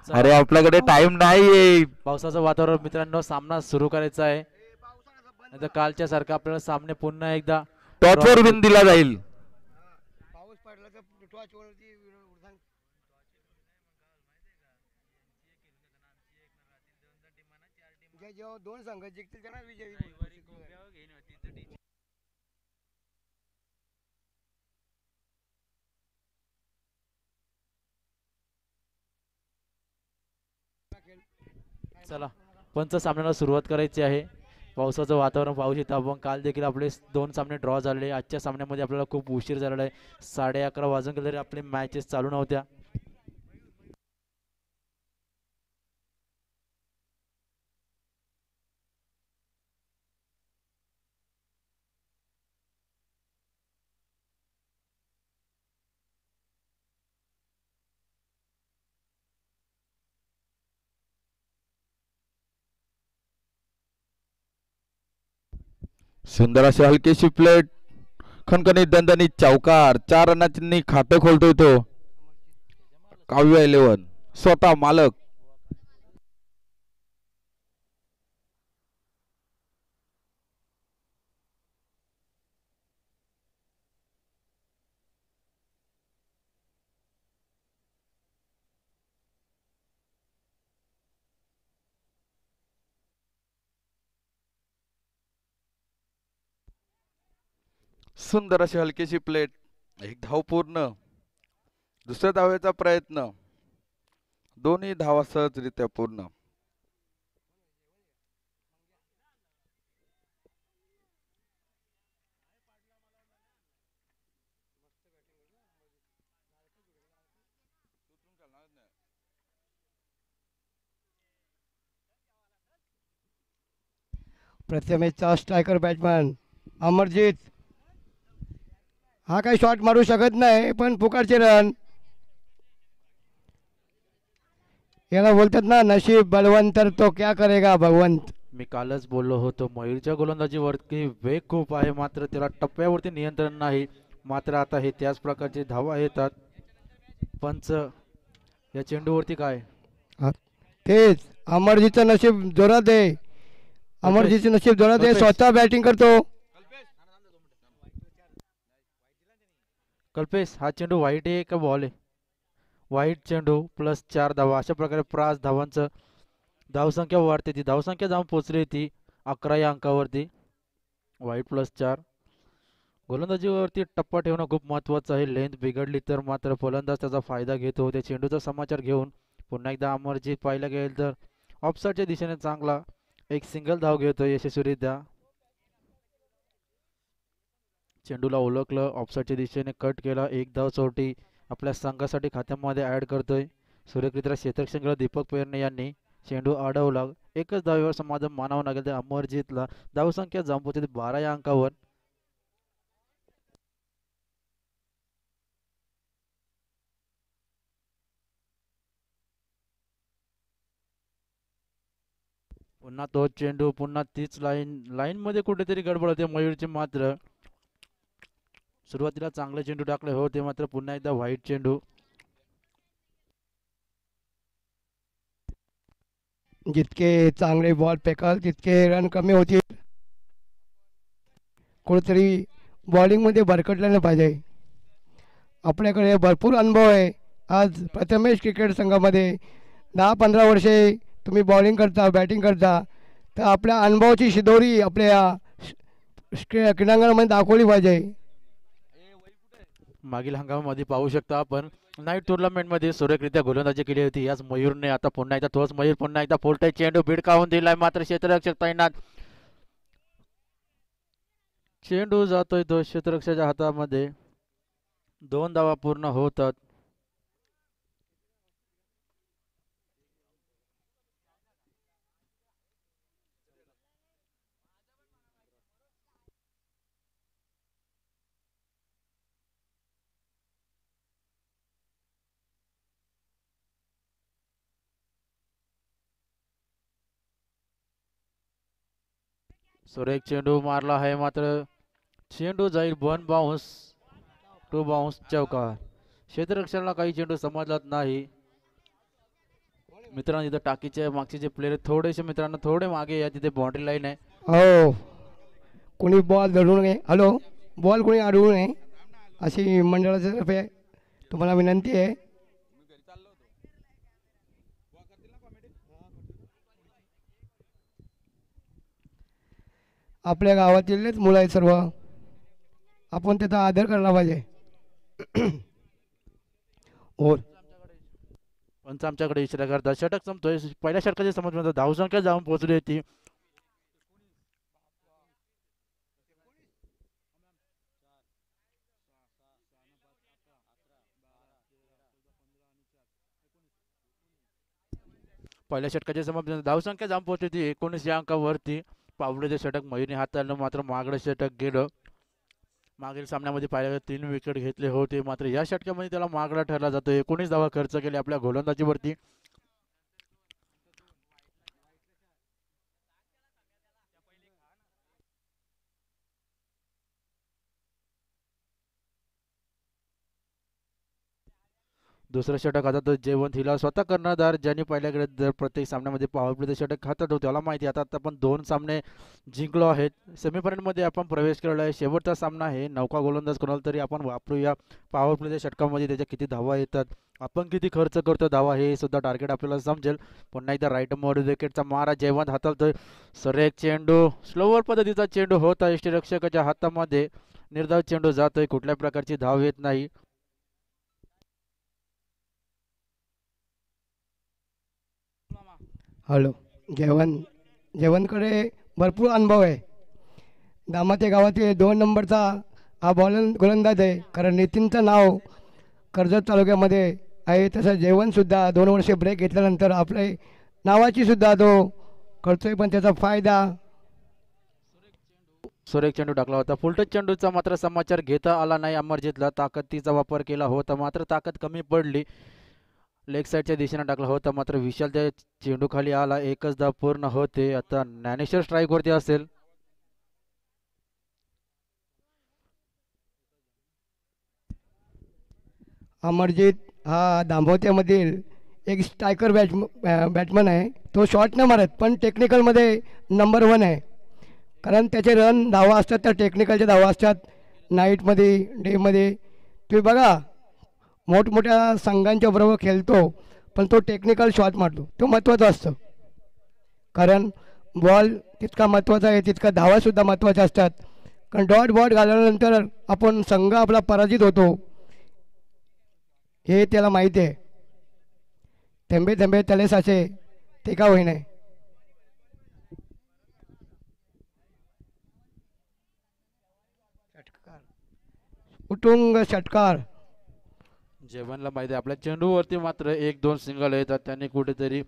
अरे आपल्याकडे टाइम नाहीये. पावसाचं वातावरण मित्रांनो, सामना सुरू करायचा आहे. नाहीतर कालच्या सारखा आपल्याला सामने पुन्हा एकदा टॉच ड्रॉ वर नको. बिन दिला जाईल. पाऊस पडला तर टॉच वरती सांग. जेव्हा दोन संघ जिंकतील त्यांना विजयी चला, पंच सामन्याला सुरुवात करायची आहे. पावसाचं वातावरण पाहू शकता आपण. काल देखील आपले दोन सामने ड्रॉ झाले. आजच्या सामन्यामध्ये आपल्याला खूप उशीर झालेला आहे. 11:30 वाजून गेले तरी आपले मॅचेस चालू नव्हत्या. सुंदर अशी हलकीशी प्लेट, खणखणीत दणदणीत चौकार, 4 रनांनी खातं खोलतोय तो काव्य 11 स्वतः मालक. सुंदर अशी हलकीशी प्लेट, एक धाव पूर्ण. दुसऱ्या धावेचा प्रयत्न, दोन्ही धावा सहजरित्या पूर्ण. प्रथमेशचा स्ट्रायकर बॅट्समॅन अमरजीत हा काही शॉट मारू शकत नाही, पण पुकारचे रन. याला बोलतात ना, नशीब बलवंत तर तो क्या करेगा भगवंत. मी कालच बोललो होतो, मयूरच्या गोलंदाजीवरती वेग खूप आहे, मात्र त्याला टप्प्यावरती नियंत्रण नाही. मात्र आता हे त्याच प्रकारचे धावा येतात. पंच या चेंडूवरती काय? तेच अमरजीतचं नशीब जोरात आहे. अमरजीतचे नशीब जोरात आहे, स्वतः बॅटिंग करतो. कल्पेश, हा चेंडू वाईट आहे का बॉल आहे? वाईट चेंडू प्लस 4 धावा. अशा प्रकारे 5 धावांचं धावसंख्या वाढते. ती धावसंख्या जाऊन पोचली ती 11 या अंकावरती. वाईट प्लस 4. गोलंदाजीवरती टप्पा ठेवणं खूप महत्त्वाचं आहे. लेंथ बिघडली तर मात्र फलंदाज त्याचा फायदा घेतो. त्या चेंडूचा समाचार घेऊन पुन्हा एकदा अमरजीत पाहायला गेल तर ऑफसाईडच्या दिशेने चांगला एक सिंगल धाव घेतो यशस्वीरित्या. चेंडूला ओळखलं, ऑफसाईडच्या दिशेने कट केला, एक धाव चोरटी आपल्या संघासाठी खात्यामध्ये ॲड करतोय. सुरेखरित्या क्षेत्ररक्षण केलं दीपक पेरणे यांनी. चेंडू अडवला, एकच धावेवर समाधान मानावं लागेल त्या अमरजीतला. धावसंख्या जाऊन पोहोचते 12 या अंकावर. पुन्हा तो चेंडू, पुन्हा तीच लाईन मध्ये कुठेतरी गडबड होते मयूरची. मात्र सुरुवातीला चांगले चेंडू टाकले होते, मात्र पुन्हा एकदा व्हाईट चेंडू. जितके चांगले बॉल फेकाल तितके रन कमी होतील. कुठेतरी बॉलिंगमध्ये भरकटलं नाही पाहिजे. आपल्याकडे भरपूर अनुभव आहे. आज प्रथमेश क्रिकेट संघामध्ये 10-15 वर्षे तुम्ही बॉलिंग करता, बॅटिंग करता, तर आपल्या अनुभवाची शिदोरी आपल्या क्रीडांगणामध्ये दाखवली पाहिजे. मागील हंगामामध्ये पाहू शकता आपण, नाईट टुर्नामेंटमध्ये सुरेखरित्या गोलंदाजी केली होती याच मयूरने. आता पुन्हा एकदा तोच मयूर पुन्हा एकदा फोलटाय चेंडू भिडकावून दिलाय, मात्र क्षेत्ररक्षक तैनात. चेंडू जातोय तो क्षेत्ररक्षकाच्या हातामध्ये. 2 धावा पूर्ण होतात. सुरेख चेंडू मारला आहे, मात्र चेंडू जाईल 1 बाउन्स 2 बाउन्स चौकार. क्षेत्ररक्षणाला काही चेंडू समजलाच नाही. मित्रांनो इथं टाकीचे मागचे जे प्लेयर आहेत थोडेसे मित्रांनो थोडे मागे या, तिथे बाउंड्री लाईन आहे. हो, कोणी बॉल धरू नये. हॅलो, बॉल कोणी अडवू नये अशी मंडळाच्या तर्फे तुम्हाला विनंती आहे. आपल्या गावातीलच मुलं आहेत सर्व, आपण त्याचा आदर करायला पाहिजे. हो, पंच आमच्याकडे इशारा करतात. षटक संपतोय. पहिल्या षटकाच्या समज धावसंख्या जाऊन पोहोचली होती. पहिल्या षटकाच्या समाप्ती धावसंख्या जाऊन पोहोचली होती 19 या अंकावरती. पावलेचे षटक मयुनी हाताळलं, मात्र मागडं षटक गेलं. मागील सामन्यामध्ये पाहिलं 3 विकेट घेतले होते, मात्र या षटकामध्ये त्याला मागडा ठरला जातो. 19 धावा खर्च केले आपल्या गोलंदाजीवरती. दुसरं षटक आता तो जयवंत हिला स्वतः कर्णधार ज्यांनी पहिल्याकडे जर प्रत्येक सामन्यामध्ये पॉवर प्लेचं षटक खातात त्याला माहिती. आता आपण 2 सामने जिंकलो आहेत. सेमीफायनलमध्ये आपण प्रवेश केलेला आहे. शेवटचा सामना आहे. नौका गोलंदाज कोणाला तरी आपण वापरूया. पॉवर प्लेच्या षटकामध्ये त्याच्या किती धावा येतात, आपण किती खर्च करतो धावा, हे सुद्धा टार्गेट आपल्याला समजेल. पुन्हा एकदा राईट मोड विकेटचा मारा जयवंत हाताळतोय. सरेक चेंडू, स्लोवर पद्धतीचा चेंडू होता यष्टीरक्षकाच्या हातामध्ये. निर्धाव चेंडू जातोय, कुठल्या प्रकारची धाव येत नाही. हॅलो, जयवंतकडे भरपूर अनुभव आहे. दामाते गावातील 2 नंबरचा हा गोलंदाज आहे. कारण नितीनचं नाव कर्जत तालुक्यामध्ये आहे, तसं जयवंतसुद्धा 2 वर्षे ब्रेक घेतल्यानंतर आपल्या नावाची सुद्धा तो करतोय, पण त्याचा फायदा. सुरेख चेंडू टाकला होता. फुलटच चेंडूचा मात्र समाचार घेता आला नाही. अमरजितला ताकदीचा वापर केला होता, मात्र ताकद कमी पडली. लेग साईडच्या दिशेने टाकला होता, मात्र विशाल त्या चेंडू खाली आला. 1च धाव पूर्ण होते. आता ज्ञानेश्वर स्ट्राईक वरती असेल. अमरजित हा दांभोत्यामधील एक स्ट्रायकर बॅट्समन आहे. तो शॉट न मारत, पण टेक्निकलमध्ये नंबर 1 आहे. कारण त्याचे रन धावा असतात, त्या टेक्निकलच्या धावा असतात. नाईटमध्ये डेमध्ये तुम्ही बघा, मोठमोठ्या संघांच्या बरोबर खेळतो, पण तो टेक्निकल शॉट मारतो. तो महत्त्वाचा असतो, कारण बॉल तितका महत्त्वाचा आहे, तितका धावासुद्धा महत्त्वाच्या असतात. कारण डॉट बॉट घालवल्यानंतर आपण संघ आपला पराजित होतो, हे त्याला माहिती आहे. थेंबे थेंबे तले साचे, ते का होई नाही. उटुंग षटकार. जेवणला माहिती आहे आपल्या चेंडूवरती मात्र 1-2 सिंगल येतात. त्यांनी कुठेतरी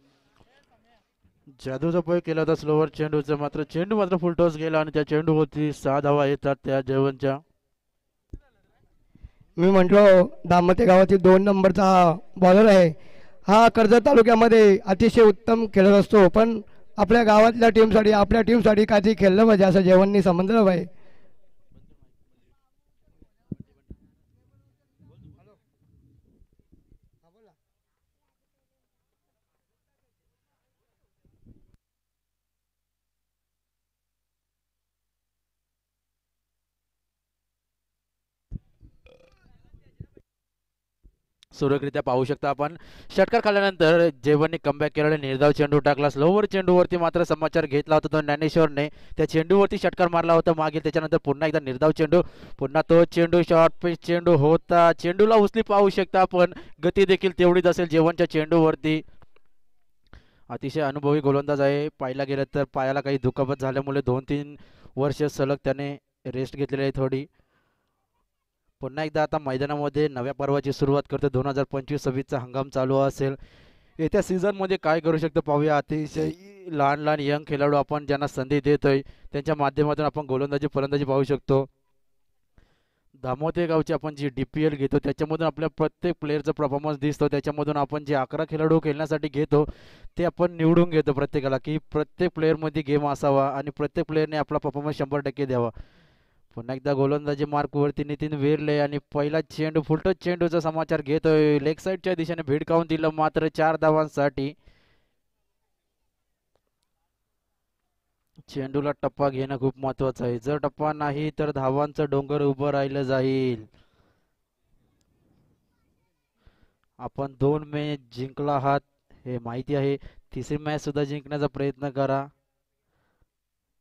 जादूचा प्रयोग केला होता स्लोवर चेंडूचा, मात्र चेंडू मात्र फुलटॉस गेला आणि त्या चेंडूवरती 6 धावा येतात त्या जेवणच्या. मी म्हटलो दामते गावातील 2 नंबरचा हा बॉलर आहे. हा कर्जत तालुक्यामध्ये अतिशय उत्तम खेळत असतो, पण आपल्या गावातल्या टीमसाठी, आपल्या टीमसाठी काहीतरी खेळलं पाहिजे असं जेवणनी समजलं पाहिजे. सुरक्षितरित्या पाहू शकता आपण. षटकार खाल्ल्यानंतर जेवणने कमबॅक केलेला निर्धाव चेंडू टाकला. स्लोवर चेंडूवरती मात्र समाचार घेतला होता तो ज्ञानेश्वरने. त्या चेंडूवरती षटकार मारला होता मागील. त्याच्यानंतर पुन्हा एकदा निर्धाव चेंडू, पुन्हा तो चेंडू शॉर्ट पिच चेंडू होता. चेंडूला उचली पाहू शकता आपण, गती देखील तेवढीच असेल जेवणच्या चेंडूवरती. अतिशय अनुभवी गोलंदाज आहे. पाहायला गेलं तर पायाला काही दुखापत झाल्यामुळे 2-3 वर्ष सलग त्याने रेस्ट घेतलेली आहे थोडी. पुन्हा एकदा आता मैदानामध्ये नव्या पर्वाची सुरुवात करतो. 2025-26चा हंगाम चालू असेल. येत्या सीझनमध्ये काय करू शकतो पाहूया. अतिशय लहान लहान यंग खेळाडू आपण ज्यांना संधी देतोय, त्यांच्या माध्यमातून आपण गोलंदाजी फलंदाजी पाहू शकतो. दामोते गावची आपण जी DPL घेतो त्याच्यामधून आपल्या प्रत्येक प्लेअरचा परफॉर्मन्स दिसतो. त्याच्यामधून आपण जे 11 खेळाडू खेळण्यासाठी घेतो ते आपण निवडून घेतो प्रत्येकाला, की प्रत्येक प्लेअरमध्ये गेम असावा आणि प्रत्येक प्लेअरने आपला परफॉर्मन्स 100% द्यावा. पुन्हा एकदा गोलंदाजी मार्कवरती नितीन वेरले आणि पहिला चेंडू फुलटच चेंडूचा समाचार घेतोय. लेग साईडच्या दिशेने भिडकावून दिलं, मात्र 4 धावांसाठी. चेंडूला टप्पा घेणं खूप महत्वाचं आहे. जर टप्पा नाही तर धावांचं डोंगर उभं राहिलं जाईल. आपण 2 मॅच जिंकला आहात हे माहिती आहे. तिसरी मॅच सुद्धा जिंकण्याचा प्रयत्न करा,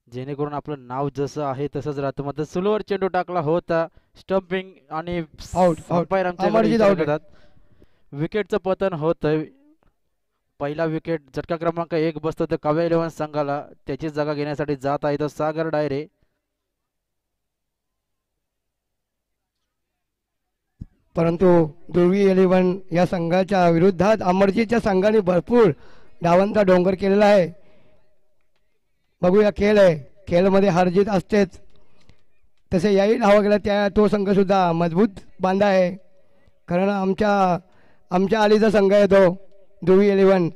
जेणेकरून आपलं नाव जसं आहे तसंच राहतं. मात्र सुलवर चेंडू टाकला होता. स्टंपिंग आणि आउट आउट. अंपायर आमच्याकडे अमरजीत इशारा आउट आहे. करतात. विकेटचं पतन होतंय. पहिला विकेट झटका क्रमांक 1 बसतो तर काव्या इलेव्हन संघाला. त्याची जागा घेण्यासाठी जात आहे तो सागर डायरे. परंतु ध्रुवी 11 या संघाच्या विरुद्धात अमरजीतच्या संघाने भरपूर धावांचा डोंगर केलेला आहे. बघूया, खेळ आहे, खेळमध्ये हारजीत असतेच. तसे याही धावा गेला त्या तो संघ सुद्धा मजबूत बांधा आहे, कारण आमच्या आलीचा संघ आहे तो ध्रुवी 11.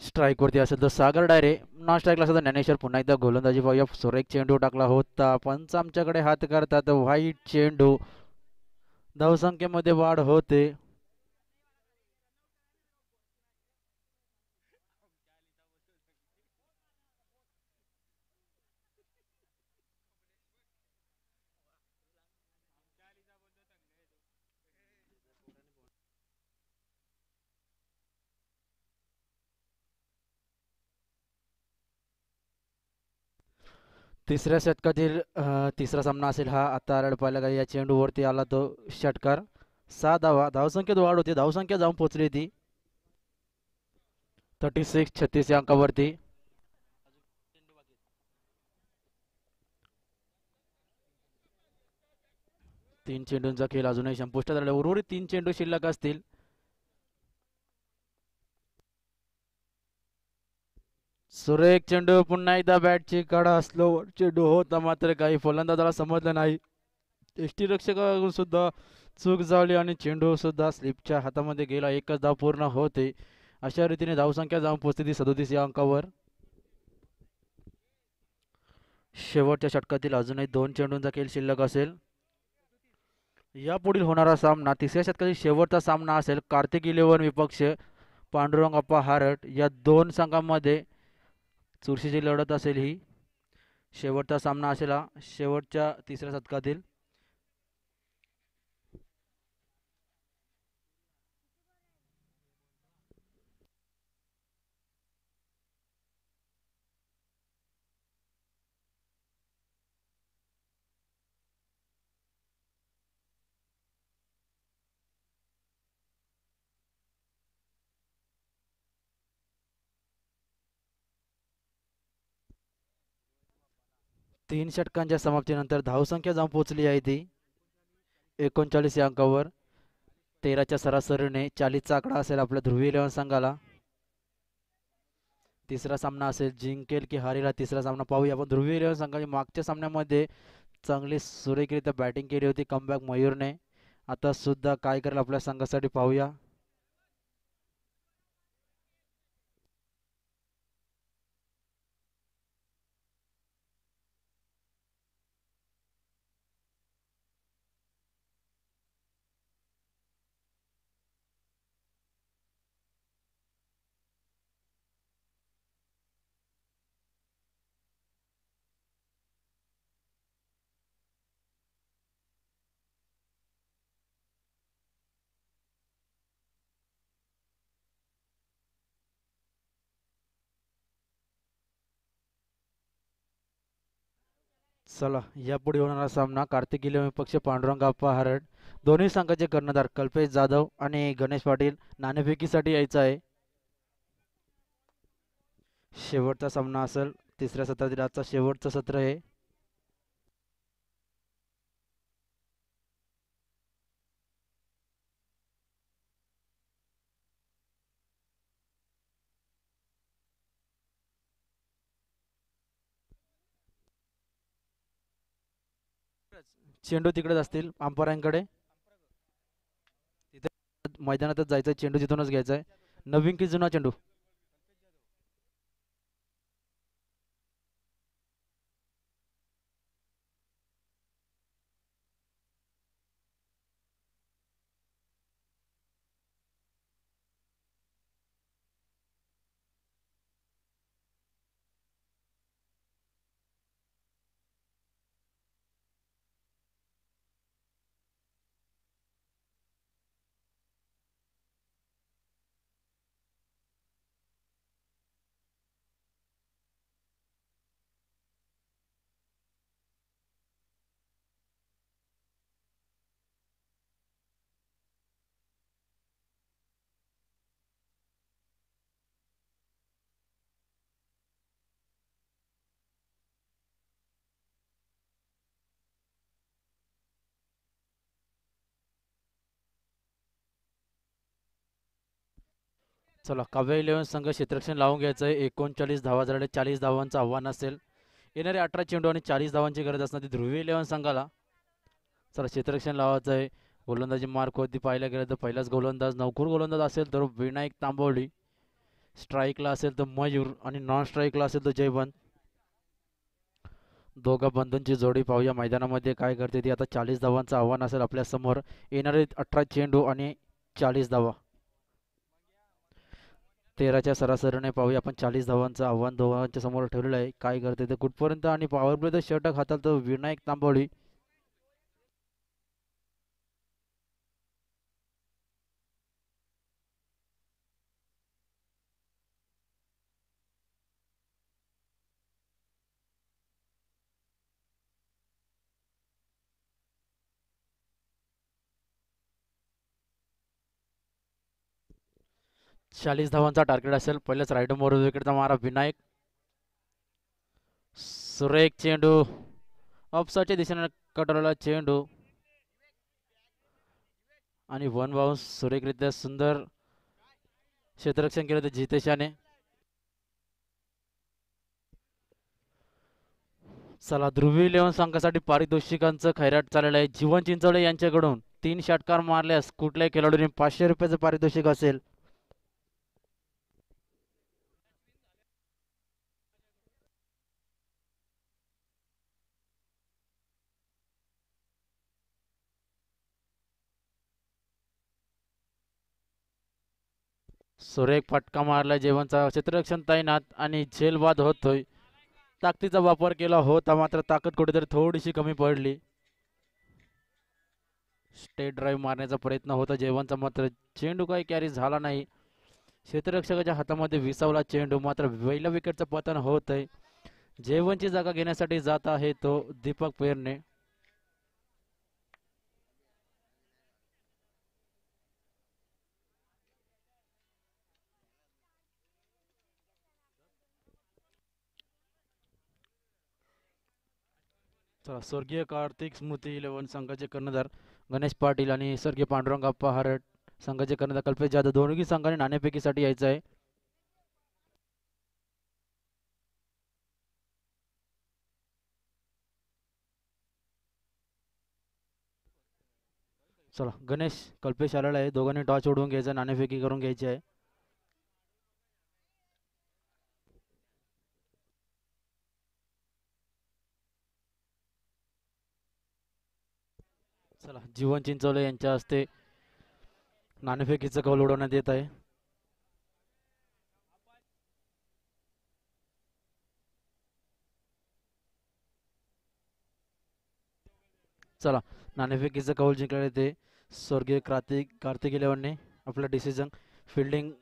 स्ट्राईक वरती असेल तर सागर डायरे. नॉन स्ट्राईकला सुद्धा ज्ञानेश्वर. पुन्हा एकदा गोलंदाजी पाहूया. सुरेख चेंडू टाकला होता. पंच आमच्याकडे हात करतात. व्हाईट चेंडू. धावसंख्येमध्ये वाढ होते. तिसऱ्या षटकातील तिसरा सामना असेल हा. आता रडपायला काही या चेंडूवरती आला तो षटकार. 6 धावा. धावसंख्येत वाढ होती. धावसंख्या जाऊन पोहोचली ती 36-36 या अंकावरती. तीन चेंडूंचा खेळ अजूनही संपुष्टात आला. उर्वरित 3 चेंडू शिल्लक असतील. सुरेख चेंडू. पुन्हा एकदा बॅटची कडा. स्लोवर चेंडू होता, मात्र काही फलंदाजाला समजलं नाही. यष्टीरक्षकाकडून सुद्धा चूक झाली आणि चेंडू सुद्धा स्लिपच्या हातामध्ये गेला. एकच धाव पूर्ण होते. अशा रीतीने धावसंख्या जाऊन पोहोचते ती 37 या अंकावर. शेवटच्या षटकातील अजूनही 2 चेंडूंचा खेळ शिल्लक असेल. यापुढील होणारा सामना तिसऱ्या षटकातील शेवटचा सामना असेल. कार्तिक 11 विपक्ष पांडुरंग अप्पा हारट. या 2 संघांमध्ये चुरशीची लढत असेल. ही शेवटचा सामना असेल हा शेवटच्या तिसऱ्या षटकातील. तीन षटकांच्या समाप्तीनंतर धावसंख्या जाऊन पोहोचली आहे ती 39 या अंकावर. 13च्या सरासरीने 40चा आकडा असेल आपल्या ध्रुवी 11 संघाला. तिसरा सामना असेल. जिंकेल की हारेल हा तिसरा सामना पाहूया आपण. ध्रुवी 11 संघाने मागच्या सामन्यामध्ये चांगली सुरेखरित्या बॅटिंग केली होती कमबॅक मयूरने. आता सुद्धा काय करेल आपल्या संघासाठी पाहूया. चला, यापुढे होणारा सामना कार्तिक 11 विपक्ष पांडुरंग अप्पा हारट. दोन्ही संघाचे कर्णधार कल्पेश जाधव आणि गणेश पाटील नाणेफेकीसाठी यायचा आहे. शेवटचा सामना असेल तिसऱ्या सत्रातील. आजचा शेवटचं सत्र आहे. चेंडू तिकडेच असतील अंपायरांकडे. तिथे मैदानातच जायचं, चेंडू तिथूनच घ्यायचा आहे. नवीन की जुना चेंडू. चला, काव्य 11 संघ क्षेत्ररक्षण लावून घ्यायचं आहे. 39 धावा झाले, 40 धावांचं आव्हान असेल. येणारे 18 चेंडू आणि 40 धावांची गरज असणार ती ध्रुवी 11 संघाला. चला, क्षेत्ररक्षण लावायचं आहे. गोलंदाजी मार्क होती पाहायला गेलं तर पहिलाच गोलंदाज नवखुर गोलंदाज असेल तर विनायक तांबवली, स्ट्राईकला असेल तर मयूर आणि नॉन स्ट्राईकला असेल तर जयवंत. दोघा बंधूंची जोडी पाहूया मैदानामध्ये काय करते ती. आता 40 धावांचं आव्हान असेल आपल्या समोर. येणारे 18 चेंडू आणि 40 धावा. 13च्या सरासरीने पाहूया आपण. 40 धावांचं आव्हान दोघांच्या समोर ठेवलेलं आहे. काय करते ते कुठपर्यंत आणि पॉवर प्ले तर षटक हाताल तर विनायक तांबवली. चाळीस धावांचा टार्गेट असेल. पहिलेच राईट मोर विकेटचा मारा विनायक. सुरेख चेंडू ऑफसाईडच्या दिशेने कटवलेला चेंडू आणि वन बाउन्स. सुरेखरित्या सुंदर क्षेत्ररक्षण केलं ते जितेशाने. चला, ध्रुवी 11 संघासाठी पारितोषिकांचं खैराट चाललेलं आहे. जीवन चिंचोळे यांच्याकडून 3 षटकार मारल्यास कुठल्याही खेळाडूने 500 रुपयाचं पारितोषिक असेल. सुरेख फटका मारला जेवणचा. क्षेत्ररक्षण तैनात आणि झेलवाद होतोय. ताकदीचा वापर केला होता मात्र ताकद कुठेतरी थोडीशी कमी पडली. स्टेट ड्राईव्ह मारण्याचा प्रयत्न होता जेवणचा मात्र चेंडू काही कॅरी झाला नाही. क्षेत्ररक्षकाच्या हातामध्ये विसावला चेंडू मात्र पहिल्या विकेटचं पतन होत आहे. जेवणची जागा घेण्यासाठी जात आहे तो दीपक पेरणे. चला, स्वर्गीय कार्तिक स्मृती 11 संघाचे कर्णधार गणेश पाटील आणि स्वर्गीय पांडुरंग अप्पा हरट संघाचे कर्णधार कल्पेश जाधव दोन्ही संघाने नाणेफेकीसाठी यायचं आहे. चला, गणेश कल्पेश आलेला आहे. दोघांनी टॉच उडवून घ्यायचा, नाणेफेकी करून घ्यायची आहे. चला, जीवन चिंचोले यांच्या हस्ते नाणेफेकीचं कौल उडवण्यात येत आहे. चला, नाणेफेकीचं कौल जिंकलेले ते स्वर्गीय कार्तिक 11ने आपला डिसिजन. फिल्डिंग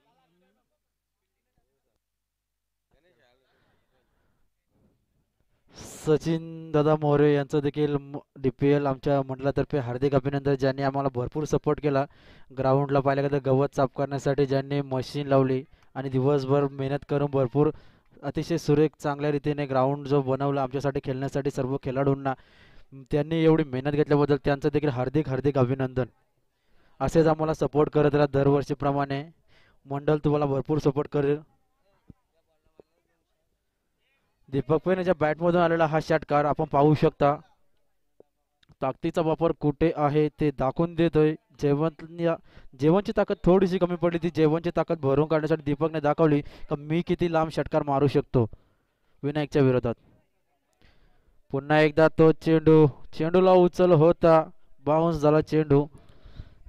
सचिन दादा मोरे यांचं देखील DPL आमच्या मंडळातर्फे हार्दिक अभिनंदन. ज्यांनी आम्हाला भरपूर सपोर्ट केला. ग्राउंडला पाहिलं गेलं गवत साफ करण्यासाठी ज्यांनी मशीन लावली आणि दिवसभर मेहनत करून भरपूर अतिशय सुरेख चांगल्या रीतीने ग्राउंड जो बनवला आमच्यासाठी खेळण्यासाठी सर्व खेळाडूंना, त्यांनी एवढी मेहनत घेतल्याबद्दल त्यांचं देखील हार्दिक हार्दिक अभिनंदन. असेच आम्हाला सपोर्ट करत राहा दरवर्षीप्रमाणे. मंडळ तुम्हाला भरपूर सपोर्ट करेल. दीपक पेनेच्या बॅटमधून आलेला हा षटकार आपण पाहू शकता. ताकदीचा वापर कुठे आहे ते दाखवून देतोय. जेवणची ताकद थोडीशी कमी पडली. ती जेवणची ताकद भरून काढण्यासाठी दीपकने दाखवली की मी किती लांब षटकार मारू शकतो विनायकच्या विरोधात. पुन्हा एकदा तो चेंडूला उचल होता. बाउन्स झाला चेंडू.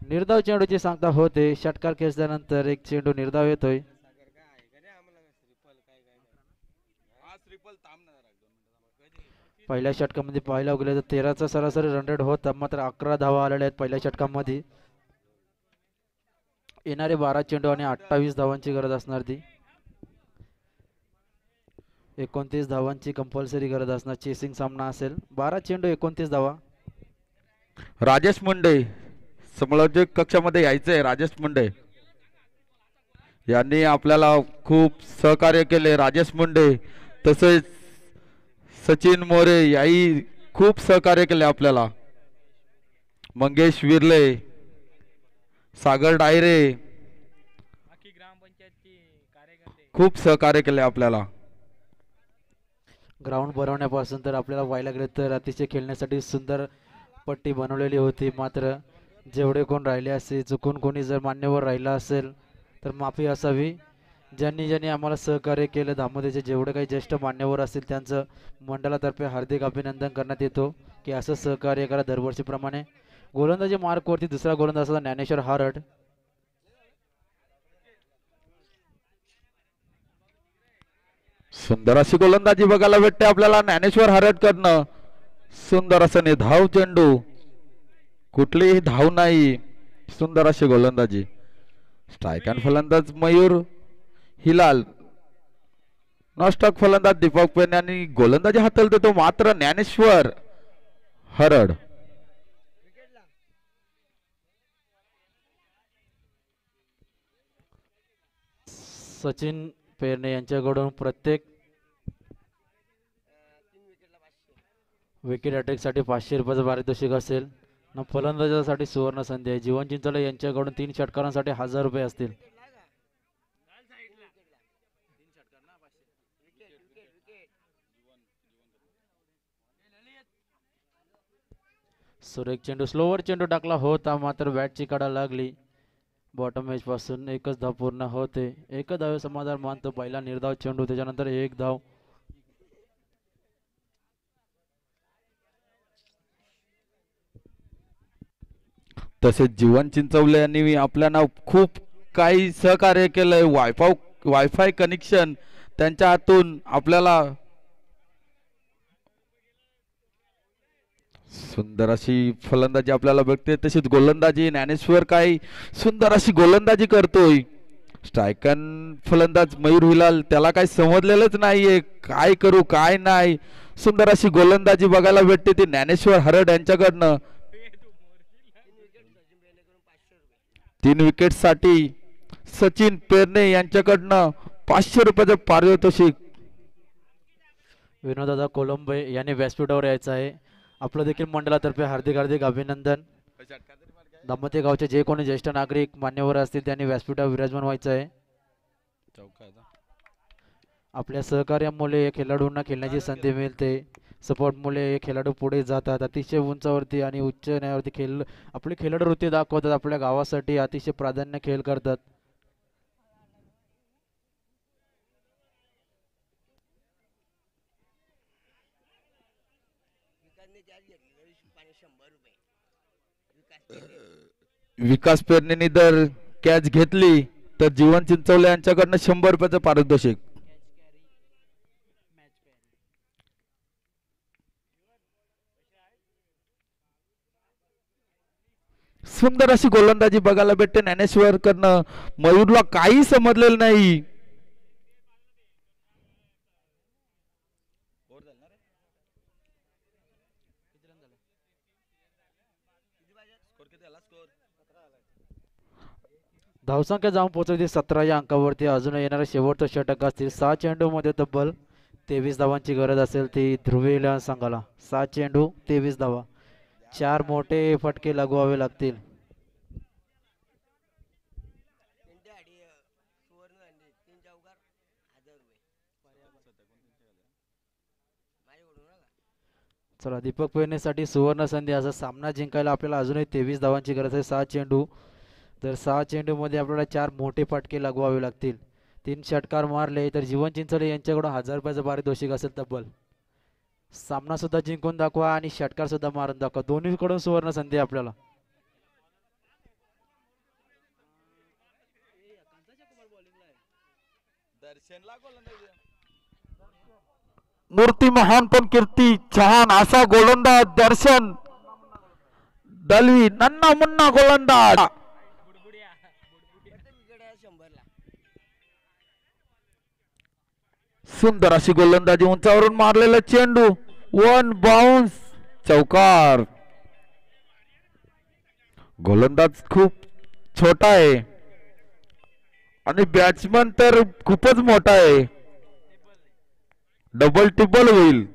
निर्धाव चेंडूची सांगता होते. षटकार खेचल्यानंतर एक चेंडू निर्धाव येतोय. पहिल्या षटकामध्ये पाहायला गेलं तर 13चा सरासरी रन रेट होता मात्र 11 धावा आलेल्या आहेत पहिल्या षटकामध्ये. येणारे 12 चेंडू आणि 28 धावांची गरज असणार. ती 29 धावांची कंपल्सरी गरज असणार. चेसिंग सामना असेल. 12 चेंडू 29 धावा. राजेश मुंडे समालोचक कक्षामध्ये यायचंय. राजेश मुंडे यांनी आपल्याला खूप सहकार्य केले. राजेश मुंडे तसेच सचिन मोरे याही खूप सहकार्य केले आपल्याला. मंगेश विर्ले, सागर डायरे, खूप सहकार्य केले आपल्याला. ग्राउंड बनवण्यापासून तर आपल्याला व्हायला गेलं तर अतिशय खेळण्यासाठी सुंदर पट्टी बनवलेली होती. मात्र जेवढे कोण राहिले असेल, चुकून कोणी जर मान्यवर राहिला असेल तर माफी असावी. ज्यांनी ज्यांनी आम्हाला सहकार्य केलं, धामोदेचे जेवढे काही ज्येष्ठ मान्यवर असतील त्यांचं मंडळातर्फे हार्दिक अभिनंदन करण्यात येतो की असं सहकार्य करा दरवर्षीप्रमाणे. गोलंदाजी मार्कवरती दुसरा गोलंदाज होता ज्ञानेश्वर हारड. सुंदर अशी गोलंदाजी बघायला भेटते आपल्याला ज्ञानेश्वर हरटकडनं. सुंदर असं धाव चेंडू, कुठलीही धाव नाही. सुंदर अशी गोलंदाजी. स्ट्राईक अँड फलंदाज मयूर हिलाल, नॉस्टॉक फलंदाज दीपक पेन यांनी गोलंदाजी हाताळत देतो. मात्र ज्ञानेश्वर हरड सचिन पेरणे यांच्याकडून प्रत्येक विकेट अटॅकसाठी 500 रुपयाचं पारितोषिक असेल. न फलंदाजासाठी सुवर्ण संधी आहे. जीवन चिंचोले यांच्याकडून 3 षटकारांसाठी 1000 रुपये असतील. सुरेख चेंडू, स्लोवर चेंडू टाकला होता मात्र बॅटची कडा लागली. बॉटम मॅच पासून एकच धाव पूर्ण होते. एक धाव समाधान मानतो. पहिला निर्धाव चेंडू, त्याच्यानंतर एक धाव. तसेच जीवन चिंचवले यांनी आपल्याला खूप काही सहकार्य केलंय. वायफाय कनेक्शन त्यांच्या हातून आपल्याला सुंदर अशी फलंदाजी आपल्याला भेटते. तशीच गोलंदाजी ज्ञानेश्वर काही सुंदर अशी गोलंदाजी करतोय. स्ट्रायकन फलंदाज मयूर हिलाल, त्याला काही समजलेलंच नाहीये काय करू काय नाही. सुंदर अशी गोलंदाजी बघायला भेटते ती ज्ञानेश्वर हरड यांच्याकडनं. 3 विकेट साठी सचिन पेरणे यांच्याकडनं 500 रुपयाचं पारितोषिक. विनोदादा कोलंबे यांनी व्यासपीठावर यायचं आहे. आपलं देखील मंडळातर्फे हार्दिक हार्दिक अभिनंदन. दामोते गावचे जे कोणी ज्येष्ठ नागरिक मान्यवर असतील त्यांनी व्यासपीठावर विराजमान व्हायचं आहे. आपल्या सहकार्यामुळे खेळाडूंना खेळण्याची संधी मिळते. सपोर्टमुळे हे खेळाडू पुढे जातात. अतिशय उंचावरती आणि उच्च न्यायावरती आपली खेळाडू वृत्ती दाखवतात. आपल्या गावासाठी अतिशय प्राधान्य खेळ करतात. विकास पेरणेने जर कॅच घेतली तर जीवन चिंचवले यांच्याकडनं 100 रुपयाचं पारितोषिक. सुंदर अशी गोलंदाजी बघायला भेटते ज्ञानेश्वर कडनं. मयूरला काही समजलेलं नाही. धावसंख्या जाऊन पोहोचवली 17 या अंकावरती. अजून येणारा शेवटचा षटक असतील. 6 चेंडू मध्ये तब्बल 23 धावांची गरज असेल ती ध्रुवीला संघाला. 7 चेंडू 23 धावा. 4 मोठे फटके लागवावे लागतील. चला, दीपक पेरणेसाठी सुवर्ण संधी. असा सामना जिंकायला आपल्याला अजूनही 23 धावांची गरज आहे. 6 चेंडू, तर 6 चेंडूमध्ये आपल्याला 4 मोठे फटके लागवावे लागतील. 3 षटकार मारले तर जीवन चिंचोले यांच्याकडून 1000 रुपयाचं पारितोषिक असेल तब्बल. सामना सुद्धा जिंकून दाखवा आणि षटकार सुद्धा मारून दाखवा. दोन्हीकडून सुवर्ण संधी आपल्याला. मूर्ती महान पण कीर्ती छान असा गोलंदाज दर्शन दलवी. नन्ना मुन्ना गोलंदाज. सुंदर अशी गोलंदाजी, उंचावरून मारलेला चेंडू, 1 बाउन्स, चौकार. गोलंदाज खूप छोटा आहे आणि बॅट्समन तर खूपच मोठा आहे. डबल टिबल होईल.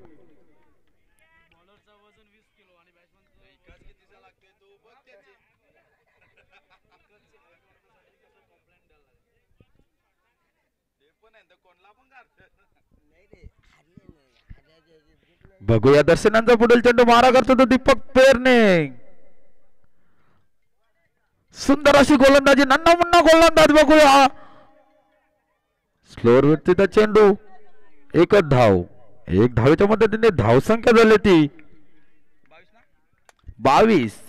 बघूया दर्शनांचा पुढील चेंडू मारा करतो तो दीपक पेरणे. सुंदर अशी गोलंदाजी, नन्ना मुन्ना गोलंदाज बघूया. स्लोअर वरती चेंडू, एकच धाव. एक धावेच्या मदतीने धावसंख्या झाली ती 22.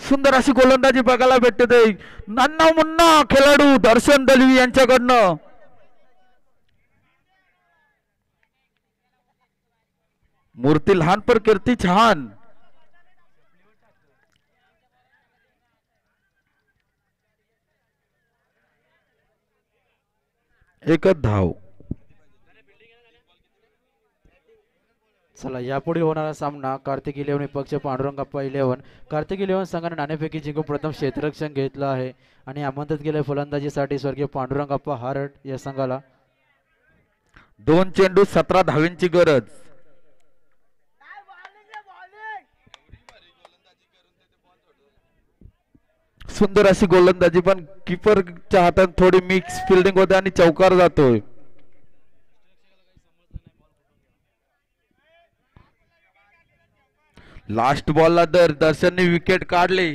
सुंदर अशी गोलंदाजी बघायला भेटते नन्ना मुन्ना खेळाडू दर्शन दलवी यांच्याकडनं. मूर्ती लहान पर कीर्ती छान. एकच धाव. चला यापुढे होणारा सामना कार्तिक 11 पक्ष पांडुरंगाप्पा 11. कार्तिक 11 संघाने नाणेफेकी जिंकून प्रथम क्षेत्ररक्षण घेतलं आहे आणि आमंत्रित केले फलंदाजीसाठी स्वर्गीय पांडुरंगाप्पा हारट या संघाला. 2 चेंडू 17 धावींची गरज. सुंदर अशी गोलंदाजी, पण किपरच्या हातात थोडी मिक्स फिल्डिंग होते आणि चौकार जातोय. लास्ट बॉलला दर्शनने विकेट काढली.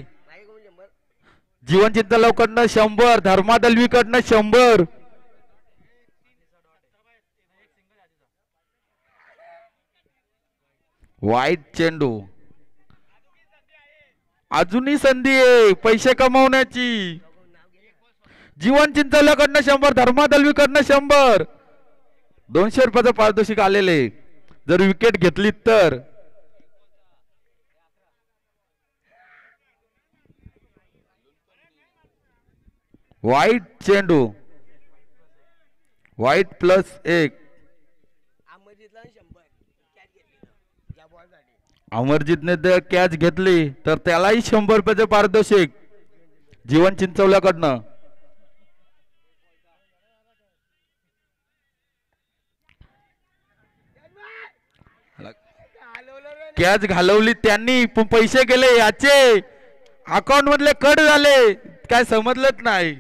जीवन चिंतलवकडनं 100, धर्मा दलवीकडनं 100. वाईट चेंडू. अजूनही संधी आहे पैसे कमवण्याची. जीवन चिंचल्याकडनं 100, धर्मा दलवीकडनं 100. 200 रुपयाचं पारितोषिक आलेले जर विकेट घेतली तर. वाईट चेंडू, वाईट +1. अमरजीतने जर कॅच घेतली तर त्यालाही 100 रुपयाचे पारितोषिक जीवन चिंचवल्याकडनं. कॅच घालवली त्यांनी, पण पैसे गेले याचे अकाउंट मधले कट झाले, काय समजलंच नाही.